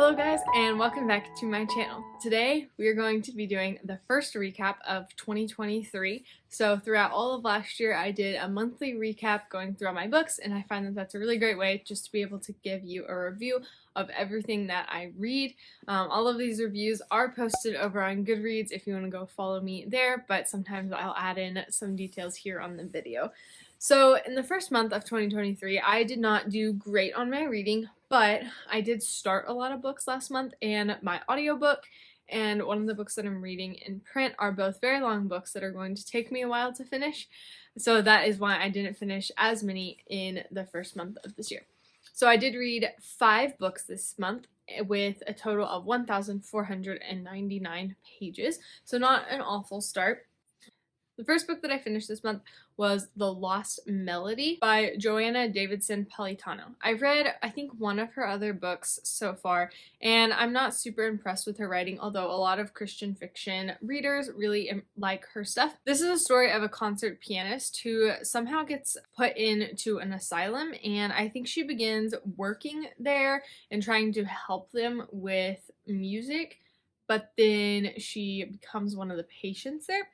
Hello guys, and welcome back to my channel. Today we are going to be doing the first recap of 2023. So throughout all of last year I did a monthly recap going through all my books, and I find that that's a really great way just to be able to give you a review of everything that I read. All of these reviews are posted over on Goodreads if you want to go follow me there, but sometimes I'll add in some details here on the video. So in the first month of 2023, I did not do great on my reading, but I did start a lot of books last month, and my audiobook and one of the books that I'm reading in print are both very long books that are going to take me a while to finish. So that is why I didn't finish as many in the first month of this year. So I did read 5 books this month with a total of 1,499 pages. So not an awful start. The first book that I finished this month was The Lost Melody by Joanna Davidson Politano. I've read, I think, one of her other books so far, and I'm not super impressed with her writing, although a lot of Christian fiction readers really like her stuff. This is a story of a concert pianist who somehow gets put into an asylum, and I think she begins working there and trying to help them with music, but then she becomes one of the patients there.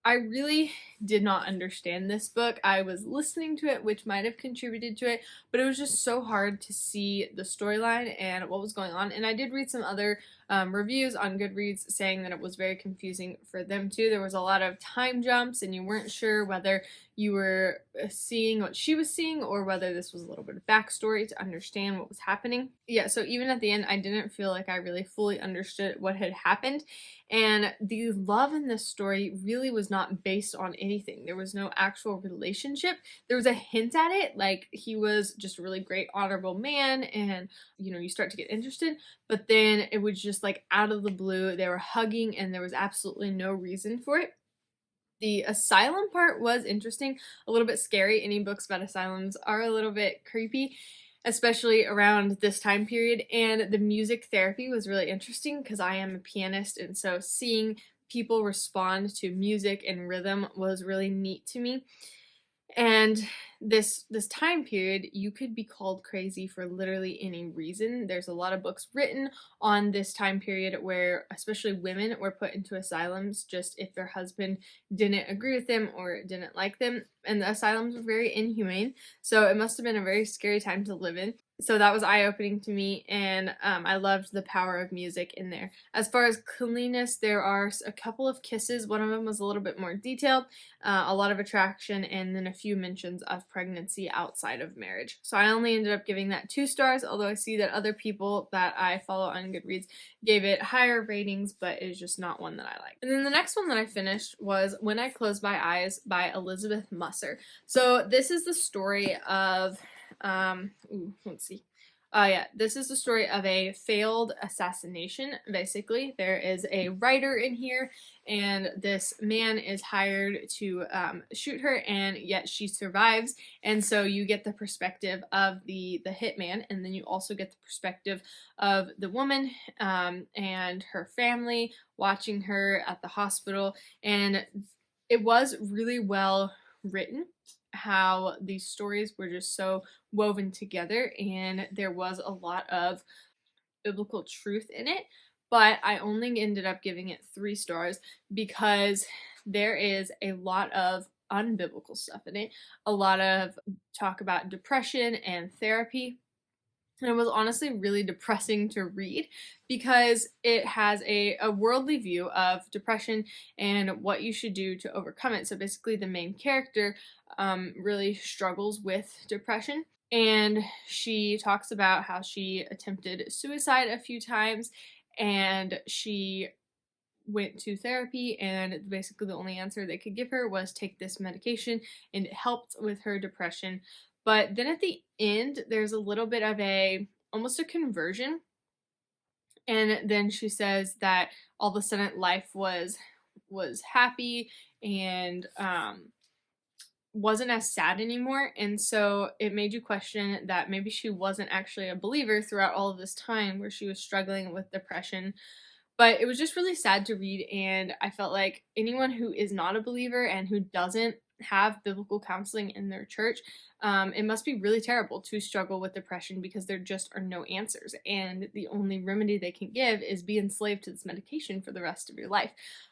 I really did not understand this book. I was listening to it, which might have contributed to it, but it was just so hard to see the storyline and what was going on. And I did read some other reviews on Goodreads saying that it was very confusing for them too. There was a lot of time jumps, and you weren't sure whether you were seeing what she was seeing or whether this was a little bit of backstory to understand what was happening. Yeah, so even at the end, I didn't feel like I really fully understood what had happened. And the love in this story really was not based on anything. There was no actual relationship. There was a hint at it, like he was just a really great, honorable man, and you start to get interested, but then it was just like out of the blue, they were hugging and there was absolutely no reason for it. The asylum part was interesting, a little bit scary. Any books about asylums are a little bit creepy, especially around this time period. And the music therapy was really interesting because I am a pianist, and so seeing people respond to music and rhythm was really neat to me. And this time period, you could be called crazy for literally any reason. There's a lot of books written on this time period where especially women were put into asylums just if their husband didn't agree with them or didn't like them, and the asylums were very inhumane. So it must have been a very scary time to live in. So that was eye-opening to me, and I loved the power of music in there. As far as cleanliness, there are a couple of kisses. One of them was a little bit more detailed, a lot of attraction, and then a few mentions of pregnancy outside of marriage. So I only ended up giving that 2 stars, although I see that other people that I follow on Goodreads gave it higher ratings, but it is just not one that I like. And then the next one that I finished was When I Close My Eyes by Elizabeth Musser. So this is the story of let's see. This is the story of a failed assassination, basically. There is a writer in here, and this man is hired to shoot her, and yet she survives. And so you get the perspective of the hitman, and then you also get the perspective of the woman and her family watching her at the hospital. And it was really well written, how these stories were just so woven together, and there was a lot of biblical truth in it, but I only ended up giving it 3 stars because there is a lot of unbiblical stuff in it, a lot of talk about depression and therapy. And it was honestly really depressing to read because it has a worldly view of depression and what you should do to overcome it. So basically the main character really struggles with depression, and she talks about how she attempted suicide a few times, and she went to therapy, and basically the only answer they could give her was take this medication, and it helped with her depression. But then at the end, there's a little bit of almost a conversion. And then she says that all of a sudden life was happy and wasn't as sad anymore. And so it made you question that maybe she wasn't actually a believer throughout all of this time where she was struggling with depression. But it was just really sad to read, and I felt like anyone who is not a believer and who doesn't have biblical counseling in their church, it must be really terrible to struggle with depression because there just are no answers. And the only remedy they can give is be enslaved to this medication for the rest of your life.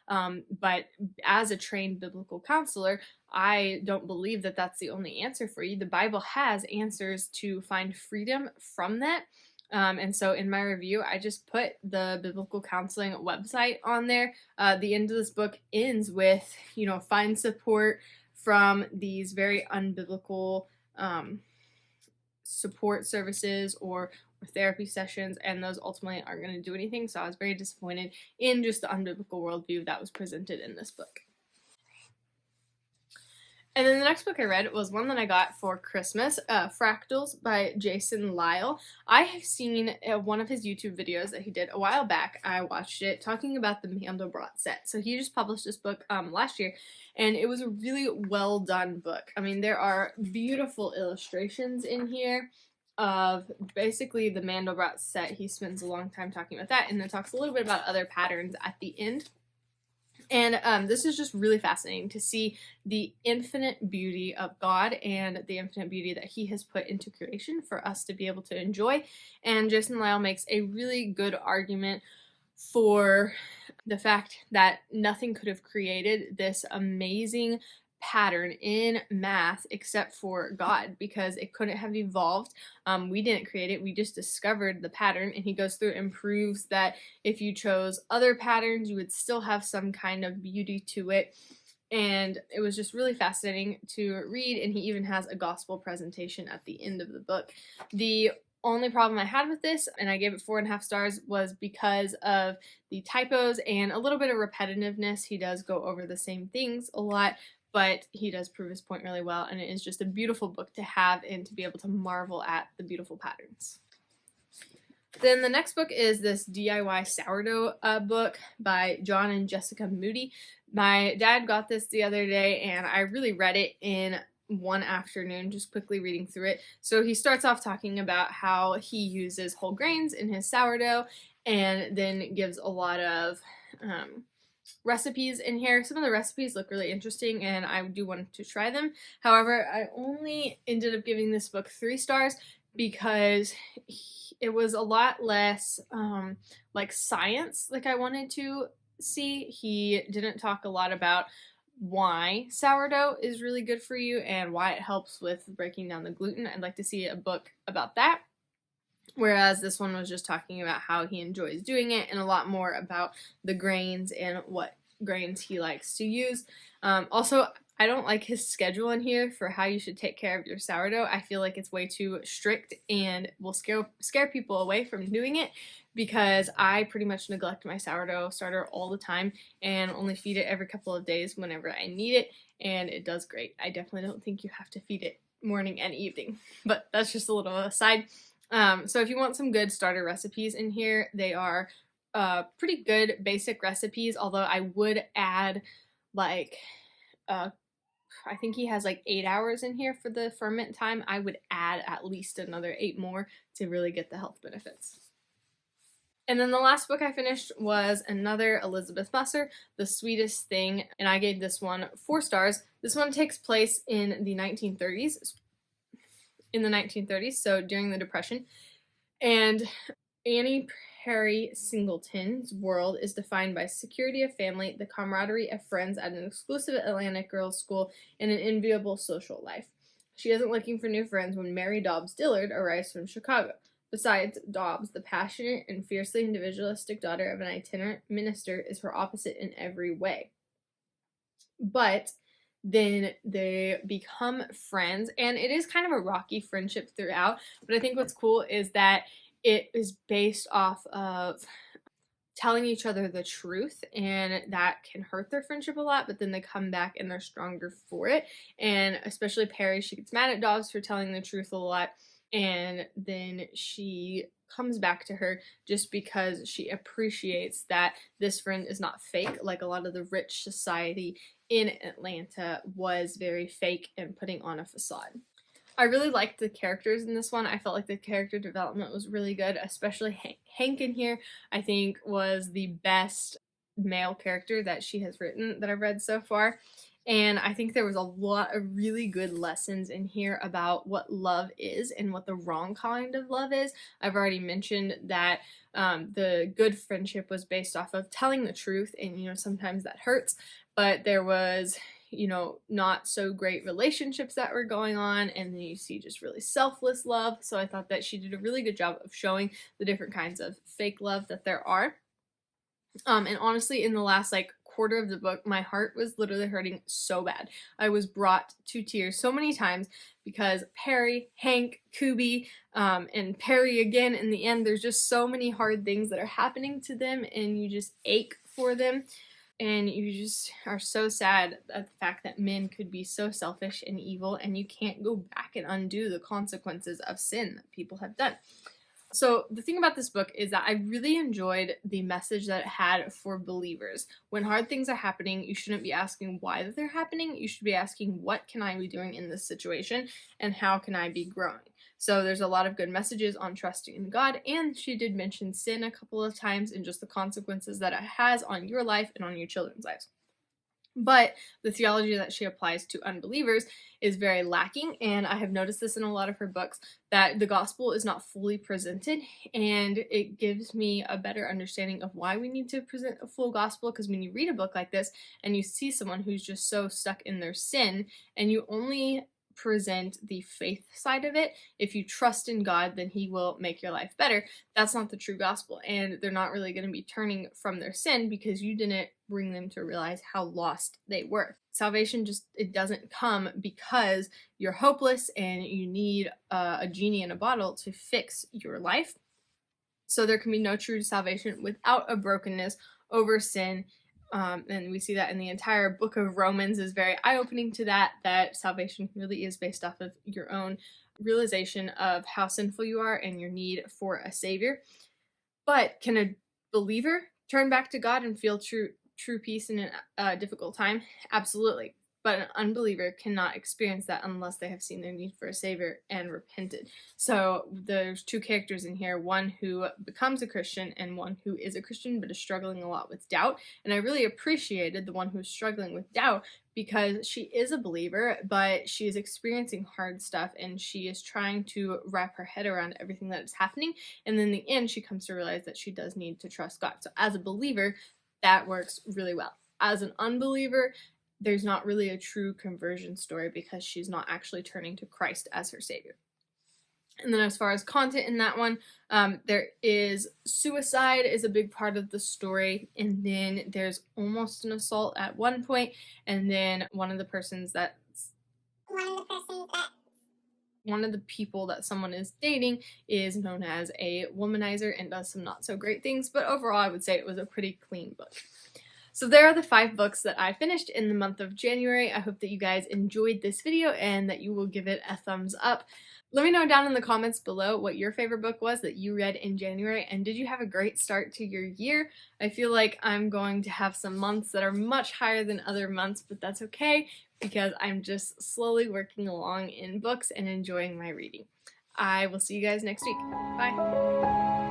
But as a trained biblical counselor, I don't believe that that's the only answer for you. The Bible has answers to find freedom from that. And so in my review, I just put the biblical counseling website on there. The end of this book ends with, find support from these very unbiblical support services or therapy sessions, and those ultimately aren't going to do anything. So I was very disappointed in just the unbiblical worldview that was presented in this book. And then the next book I read was one that I got for Christmas, Fractals by Jason Lyle. I have seen one of his YouTube videos that he did a while back. I watched it talking about the Mandelbrot set. So he just published this book last year, and it was a really well done book. I mean, there are beautiful illustrations in here of basically the Mandelbrot set. He spends a long time talking about that, and then talks a little bit about other patterns at the end. And this is just really fascinating to see the infinite beauty of God and the infinite beauty that he has put into creation for us to be able to enjoy. And Jason Lyle makes a really good argument for the fact that nothing could have created this amazing pattern in math except for God, because it couldn't have evolved. We didn't create it, we just discovered the pattern. And he goes through and proves that if you chose other patterns, you would still have some kind of beauty to it. And it was just really fascinating to read, and he even has a gospel presentation at the end of the book. The only problem I had with this, and I gave it 4.5 stars, was because of the typos and a little bit of repetitiveness. He does go over the same things a lot, but he does prove his point really well, and it is just a beautiful book to have and to be able to marvel at the beautiful patterns. Then the next book is this DIY sourdough book by John and Jessica Moody. My dad got this the other day, and I really read it in one afternoon, just quickly reading through it. So he starts off talking about how he uses whole grains in his sourdough, and then gives a lot of recipes in here. Some of the recipes look really interesting, and I do want to try them. However, I only ended up giving this book 3 stars because it was a lot less like science like I wanted to see. He didn't talk a lot about why sourdough is really good for you and why it helps with breaking down the gluten. I'd like to see a book about that. Whereas this one was just talking about how he enjoys doing it, and a lot more about the grains and what grains he likes to use. Also, I don't like his schedule in here for how you should take care of your sourdough. I feel like it's way too strict and will scare people away from doing it, because I pretty much neglect my sourdough starter all the time and only feed it every couple of days whenever I need it, and it does great. I definitely don't think you have to feed it morning and evening, but that's just a little aside. So if you want some good starter recipes in here, they are pretty good basic recipes, although I would add like, I think he has like 8 hours in here for the ferment time. I would add at least another 8 more to really get the health benefits. And then the last book I finished was another Elizabeth Musser, The Sweetest Thing, and I gave this one 4 stars. This one takes place in the 1930s. So during the Depression. And Annie Perry Singleton's world is defined by security of family, the camaraderie of friends at an exclusive Atlantic girls' school, and an enviable social life. She isn't looking for new friends when Mary Dobbs Dillard arrives from Chicago. Besides, Dobbs, the passionate and fiercely individualistic daughter of an itinerant minister, is her opposite in every way. But then they become friends, and it is kind of a rocky friendship throughout, but I think what's cool is that it is based off of telling each other the truth, and that can hurt their friendship a lot, but then they come back and they're stronger for it. And especially Perry, she gets mad at Dobbs for telling the truth a lot, and then she comes back to her just because she appreciates that this friend is not fake, like a lot of the rich society in Atlanta was very fake and putting on a facade. I really liked the characters in this one. I felt like the character development was really good, especially Hank in here, I think was the best male character that she has written that I've read so far. And I think there was a lot of really good lessons in here about what love is and what the wrong kind of love is. I've already mentioned that the good friendship was based off of telling the truth, and sometimes that hurts, but there was not so great relationships that were going on, and then you see just really selfless love. So I thought that she did a really good job of showing the different kinds of fake love that there are. And honestly, in the last quarter of the book, my heart was literally hurting so bad. I was brought to tears so many times because Perry, Hank, Kubi, and Perry again in the end, there's just so many hard things that are happening to them, and you just ache for them. And you just are so sad at the fact that men could be so selfish and evil, and you can't go back and undo the consequences of sin that people have done. So the thing about this book is that I really enjoyed the message that it had for believers. When hard things are happening, you shouldn't be asking why they're happening. You should be asking, what can I be doing in this situation, and how can I be growing? So there's a lot of good messages on trusting in God, and she did mention sin a couple of times and just the consequences that it has on your life and on your children's lives. But the theology that she applies to unbelievers is very lacking, and I have noticed this in a lot of her books, that the gospel is not fully presented, and it gives me a better understanding of why we need to present a full gospel, because when you read a book like this and you see someone who's just so stuck in their sin, and you only present the faith side of it, if you trust in God, then He will make your life better. That's not the true gospel, and they're not really going to be turning from their sin because you didn't bring them to realize how lost they were. Salvation it doesn't come because you're hopeless and you need a genie in a bottle to fix your life. So there can be no true salvation without a brokenness over sin. And we see that in the entire book of Romans is very eye-opening to that salvation really is based off of your own realization of how sinful you are and your need for a savior. But can a believer turn back to God and feel true peace in a difficult time? Absolutely. But an unbeliever cannot experience that unless they have seen their need for a savior and repented. So there's two characters in here, one who becomes a Christian and one who is a Christian but is struggling a lot with doubt. And I really appreciated the one who's struggling with doubt because she is a believer, but she is experiencing hard stuff and she is trying to wrap her head around everything that is happening. And then in the end, she comes to realize that she does need to trust God. So as a believer, that works really well. As an unbeliever, there's not really a true conversion story because she's not actually turning to Christ as her savior. And then as far as content in that one, there is suicide is a big part of the story, and then there's almost an assault at one point, and then one of the people that someone is dating is known as a womanizer and does some not so great things, but overall I would say it was a pretty clean book. So there are the 5 books that I finished in the month of January. I hope that you guys enjoyed this video and that you will give it a thumbs up. Let me know down in the comments below what your favorite book was that you read in January, and did you have a great start to your year? I feel like I'm going to have some months that are much higher than other months, but that's okay because I'm just slowly working along in books and enjoying my reading. I will see you guys next week. Bye!